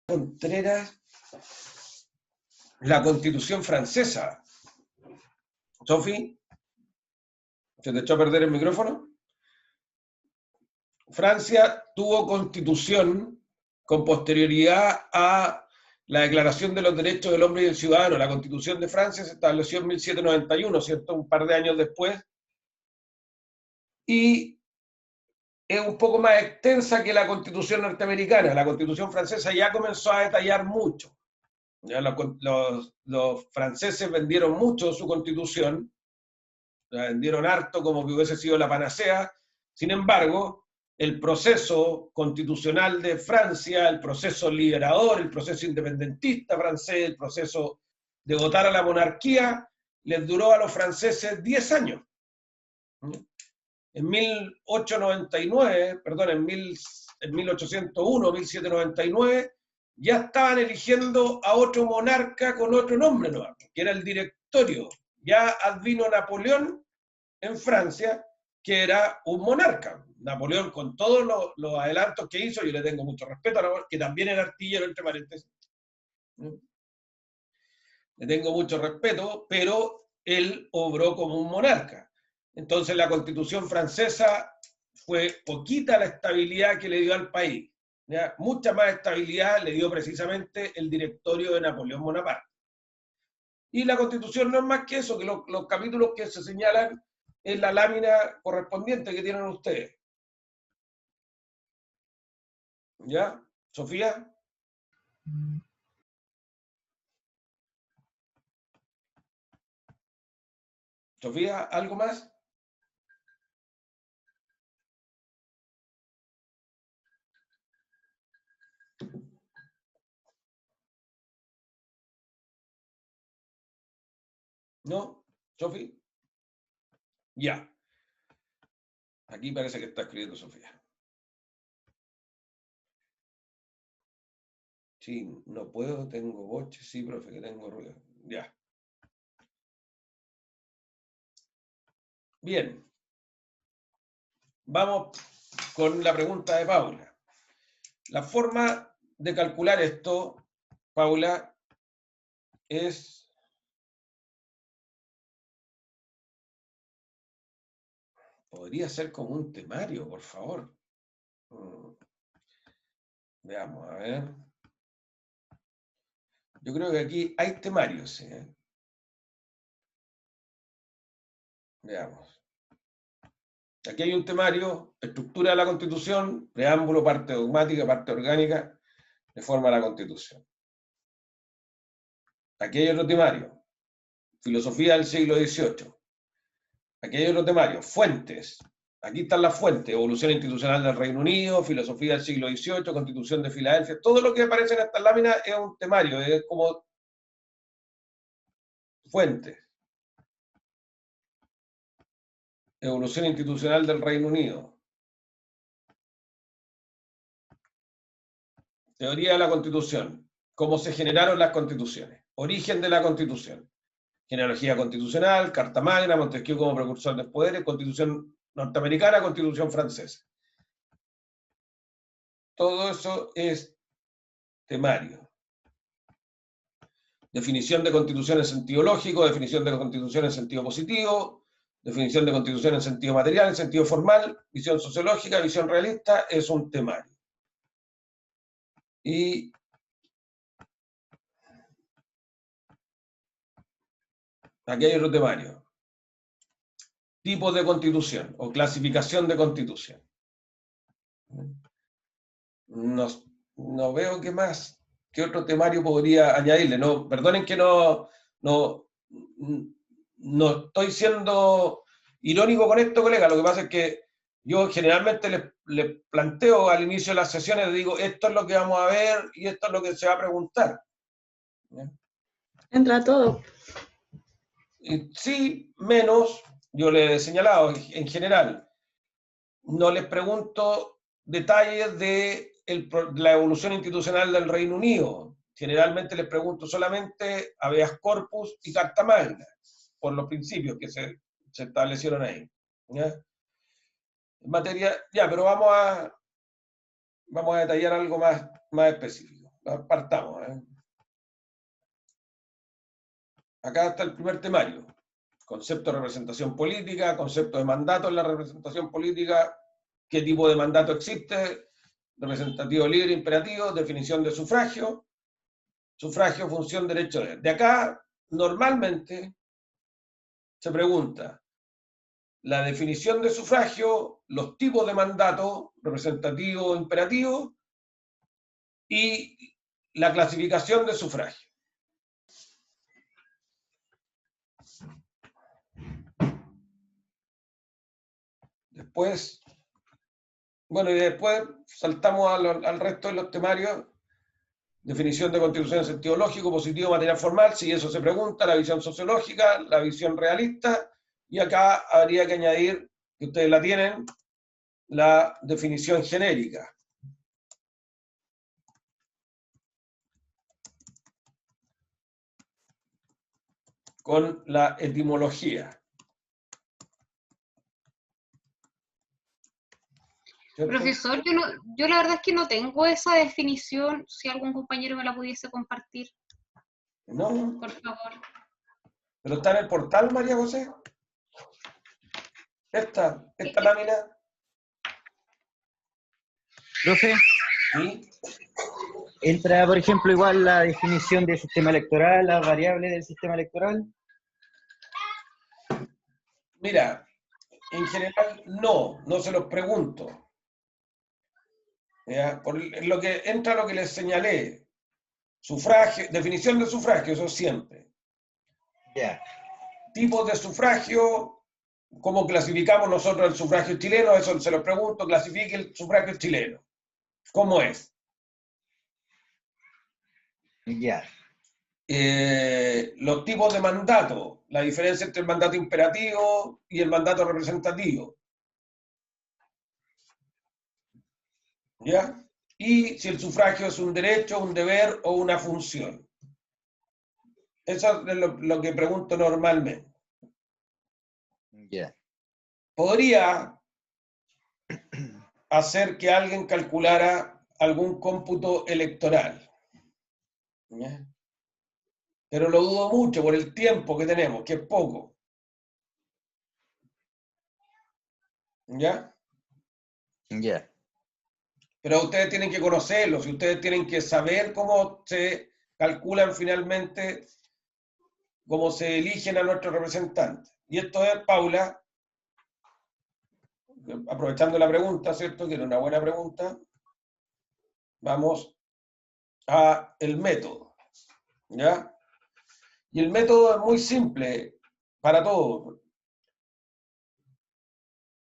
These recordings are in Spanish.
Contreras, la Constitución francesa. Sofi, ¿se te echó a perder el micrófono? Francia tuvo constitución con posterioridad a la Declaración de los Derechos del Hombre y del Ciudadano. La Constitución de Francia se estableció en 1791, ¿cierto? Un par de años después. Y es un poco más extensa que la Constitución norteamericana. La Constitución francesa ya comenzó a detallar mucho. Ya los franceses vendieron mucho su Constitución, la vendieron harto como que hubiese sido la panacea. Sin embargo, el proceso constitucional de Francia, el proceso liberador, el proceso independentista francés, el proceso de votar a la monarquía, les duró a los franceses 10 años. En 1899, perdón, en 1801, 1799, ya estaban eligiendo a otro monarca con otro nombre, ¿no? Que era el directorio. Ya advino Napoleón en Francia, que era un monarca. Napoleón, con todos los adelantos que hizo, yo le tengo mucho respeto a Napoleón, que también era artillero, entre paréntesis. Le tengo mucho respeto, pero él obró como un monarca. Entonces la Constitución francesa fue poquita la estabilidad que le dio al país. ¿Ya? Mucha más estabilidad le dio precisamente el directorio de Napoleón Bonaparte. Y la Constitución no es más que eso, que los capítulos que se señalan en la lámina correspondiente que tienen ustedes. ¿Ya? ¿Sofía? ¿Sofía, algo más? ¿No? ¿Sofía? Ya. Aquí parece que está escribiendo Sofía. Sí, no puedo, tengo boche, sí, profe, que tengo ruido. Ya. Bien. Vamos con la pregunta de Paula. La forma de calcular esto, Paula, es... Podría ser como un temario, por favor. Veamos, a ver. Yo creo que aquí hay temarios, ¿eh? Veamos. Aquí hay un temario, estructura de la Constitución, preámbulo, parte dogmática, parte orgánica, reforma de la Constitución. Aquí hay otro temario, filosofía del siglo XVIII. Aquí hay otro temario, fuentes. Aquí están las fuentes, evolución institucional del Reino Unido, filosofía del siglo XVIII, Constitución de Filadelfia. Todo lo que aparece en estas láminas es un temario, es como fuentes. Evolución institucional del Reino Unido. Teoría de la Constitución. Cómo se generaron las constituciones. Origen de la Constitución. Genealogía constitucional, Carta Magna, Montesquieu como precursor de los poderes, Constitución norteamericana, Constitución francesa. Todo eso es temario. Definición de constitución en sentido lógico, definición de constitución en sentido positivo, definición de constitución en sentido material, en sentido formal, visión sociológica, visión realista, es un temario. Y aquí hay otro temario. Tipos de constitución o clasificación de constitución. No veo qué más, qué otro temario podría añadirle. No, perdonen que no estoy siendo irónico con esto, colega. Lo que pasa es que yo generalmente les planteo al inicio de las sesiones, digo, esto es lo que vamos a ver y esto es lo que se va a preguntar. Entra todo. Sí, menos, yo les he señalado en general, no les pregunto detalles de la evolución institucional del Reino Unido. Generalmente les pregunto solamente habeas corpus y Carta Magna, por los principios que se establecieron ahí. ¿Ya? En materia, ya, pero vamos a detallar algo más específico. partamos. Acá está el primer temario. Concepto de representación política, concepto de mandato en la representación política, qué tipo de mandato existe, representativo libre, imperativo, definición de sufragio, sufragio, función, derecho de acá, normalmente se pregunta la definición de sufragio, los tipos de mandato, representativo, imperativo, y la clasificación de sufragio. Después, bueno, y después saltamos al resto de los temarios. Definición de constitución en sentido lógico, positivo, material formal, si eso se pregunta, la visión sociológica, la visión realista, y acá habría que añadir, que ustedes la tienen, la definición genérica. Con la etimología. ¿Cierto? Profesor, yo la verdad es que no tengo esa definición, si algún compañero me la pudiese compartir. No. Por favor. ¿Pero está en el portal, María José? Esta lámina. Profe, ¿Sí? entra, por ejemplo, igual la definición del sistema electoral, las variables del sistema electoral. Mira, en general no se los pregunto. ¿Ya? Por lo que entra lo que les señalé. Sufragio, definición de sufragio, eso siempre. Ya. Tipos de sufragio, ¿cómo clasificamos nosotros el sufragio chileno? Eso se lo pregunto, clasifique el sufragio chileno. ¿Cómo es? Ya. Los tipos de mandato, la diferencia entre el mandato imperativo y el mandato representativo. ¿Ya? Y si el sufragio es un derecho, un deber o una función. Eso es lo que pregunto normalmente. Ya. Podría hacer que alguien calculara algún cómputo electoral. ¿Ya? Pero lo dudo mucho por el tiempo que tenemos, que es poco. ¿Ya? Ya. Pero ustedes tienen que conocerlos y ustedes tienen que saber cómo se calculan finalmente, cómo se eligen a nuestros representantes. Y esto es, Paula, aprovechando la pregunta, ¿cierto? Que era una buena pregunta. Vamos a el método. ¿Ya? Y el método es muy simple para todos.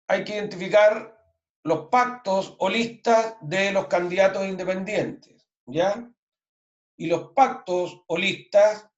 Hay que identificar los pactos o listas de los candidatos independientes, ¿ya? Y los pactos o listas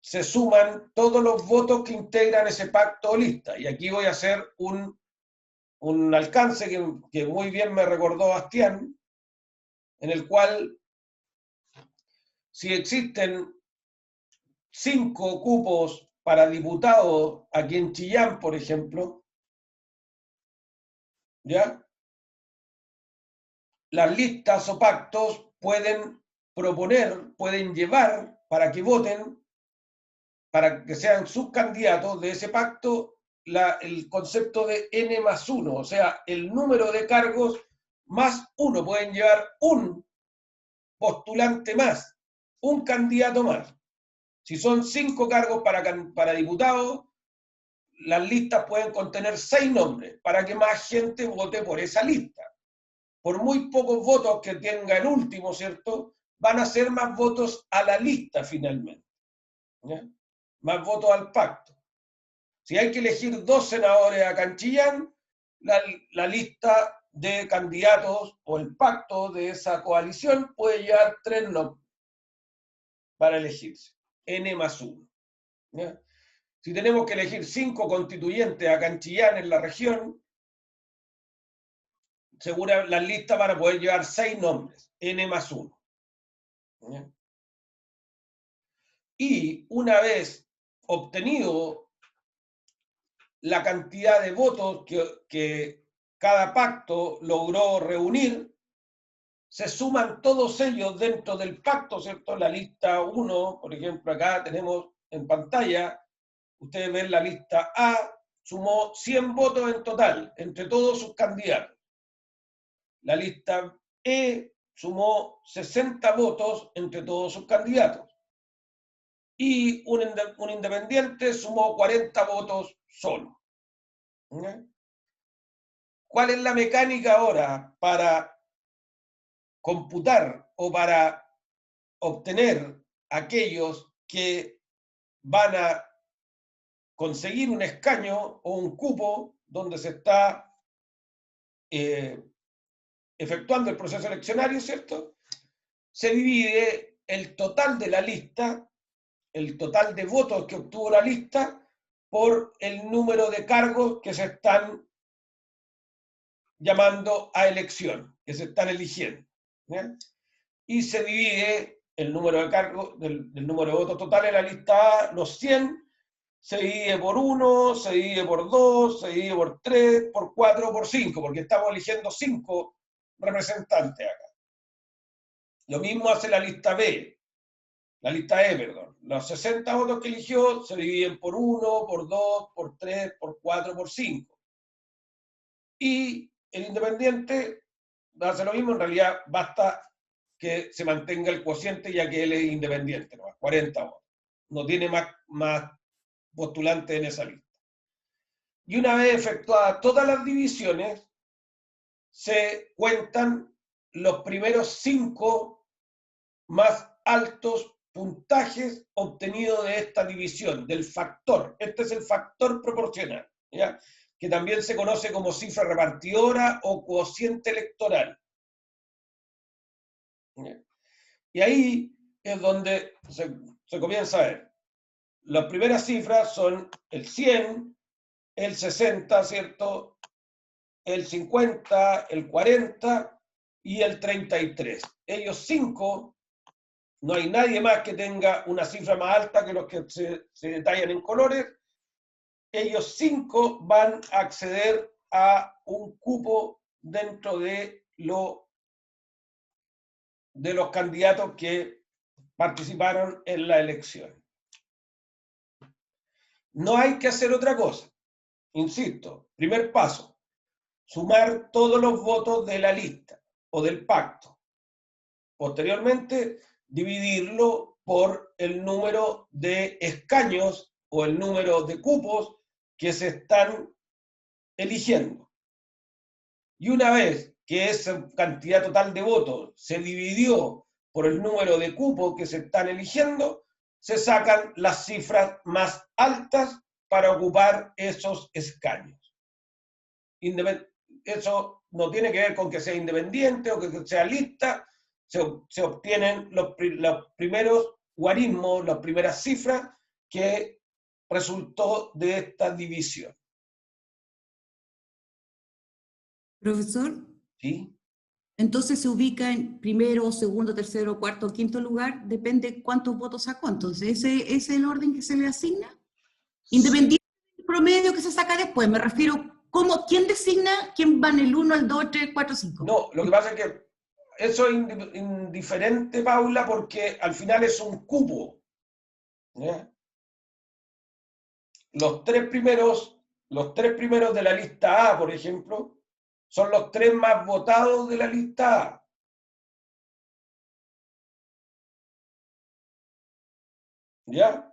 se suman todos los votos que integran ese pacto o lista. Y aquí voy a hacer un alcance que muy bien me recordó Bastián, en el cual si existen 5 cupos para diputados aquí en Chillán, por ejemplo, ¿ya? Las listas o pactos pueden proponer, pueden llevar para que voten, para que sean sus candidatos de ese pacto, el concepto de N+1, o sea, el número de cargos más uno. Pueden llevar un postulante más, un candidato más. Si son 5 cargos para diputados, las listas pueden contener 6 nombres para que más gente vote por esa lista. Por muy pocos votos que tenga el último, ¿cierto? Van a ser más votos a la lista finalmente. ¿Ya? Más votos al pacto. Si hay que elegir 2 senadores a Canchillán, la lista de candidatos o el pacto de esa coalición puede llevar 3 nombres para elegirse. N+1. ¿Ya? Si tenemos que elegir 5 constituyentes a Canchillán en la región, segura las listas van a poder llevar 6 nombres, N+1. ¿Ya? Y una vez obtenido la cantidad de votos que cada pacto logró reunir, se suman todos ellos dentro del pacto, ¿cierto? La lista 1, por ejemplo, acá tenemos en pantalla, ustedes ven la lista A, sumó 100 votos en total, entre todos sus candidatos. La lista E sumó 60 votos entre todos sus candidatos. Y un independiente sumó 40 votos solo. ¿Cuál es la mecánica ahora para computar o para obtener aquellos que van a conseguir un escaño o un cupo donde se está efectuando el proceso eleccionario, ¿cierto? Se divide el total de la lista, el total de votos que obtuvo la lista, por el número de cargos que se están llamando a elección, que se están eligiendo. ¿Ya? Y se divide el número de cargos, del número de votos totales de la lista A, los 100, se divide por 1, se divide por 2, se divide por 3, por 4, por 5, porque estamos eligiendo 5 representantes acá. Lo mismo hace la lista B, la lista E, perdón. Los 60 votos que eligió se dividen por 1, por 2, por 3, por 4, por 5. Y el independiente hace lo mismo, en realidad basta que se mantenga el cociente ya que él es independiente, ¿no? 40 votos. No tiene más postulantes en esa lista. Y una vez efectuadas todas las divisiones, se cuentan los primeros 5 más altos puntajes obtenidos de esta división, del factor. Este es el factor proporcional, ¿ya? Que también se conoce como cifra repartidora o cociente electoral. ¿Ya? Y ahí es donde se comienza a ver. Las primeras cifras son el 100, el 60, ¿cierto? El 50, el 40 y el 33. Ellos 5, no hay nadie más que tenga una cifra más alta que los que se detallan en colores. Ellos 5 van a acceder a un cupo dentro de los candidatos que participaron en la elección. No hay que hacer otra cosa. Insisto, primer paso, sumar todos los votos de la lista o del pacto. Posteriormente, dividirlo por el número de escaños o el número de cupos que se están eligiendo. Y una vez que esa cantidad total de votos se dividió por el número de cupos que se están eligiendo, se sacan las cifras más altas para ocupar esos escaños. Eso no tiene que ver con que sea independiente o que sea lista, se obtienen los primeros guarismos, las primeras cifras que resultó de esta división. Profesor, ¿Sí? entonces se ubica en primero, segundo, tercero, cuarto, quinto lugar, depende cuántos votos sacó. Entonces, ¿ese es el orden que se le asigna? Independiente del promedio que se saca después, me refiero, ¿quién designa quién va en el 1, el 2, 3, 4, 5? No, lo que pasa es que eso es indiferente, Paula, porque al final es un cupo. ¿Ya? Los tres primeros de la lista A, por ejemplo, son los 3 más votados de la lista A. ¿Ya?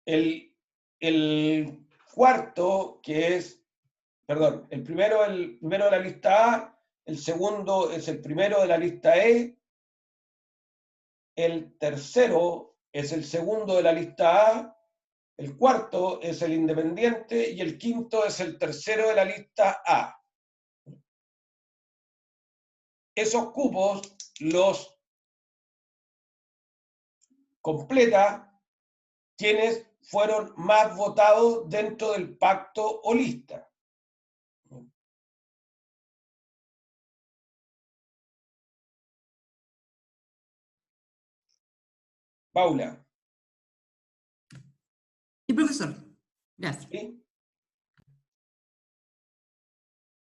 El cuarto, que es, perdón, el primero de la lista A, el segundo es el primero de la lista E, el tercero es el segundo de la lista A, el cuarto es el independiente y el quinto es el tercero de la lista A. Esos cupos los completa quienes fueron más votados dentro del pacto o lista. Paula. Sí, profesor. Gracias. ¿Sí?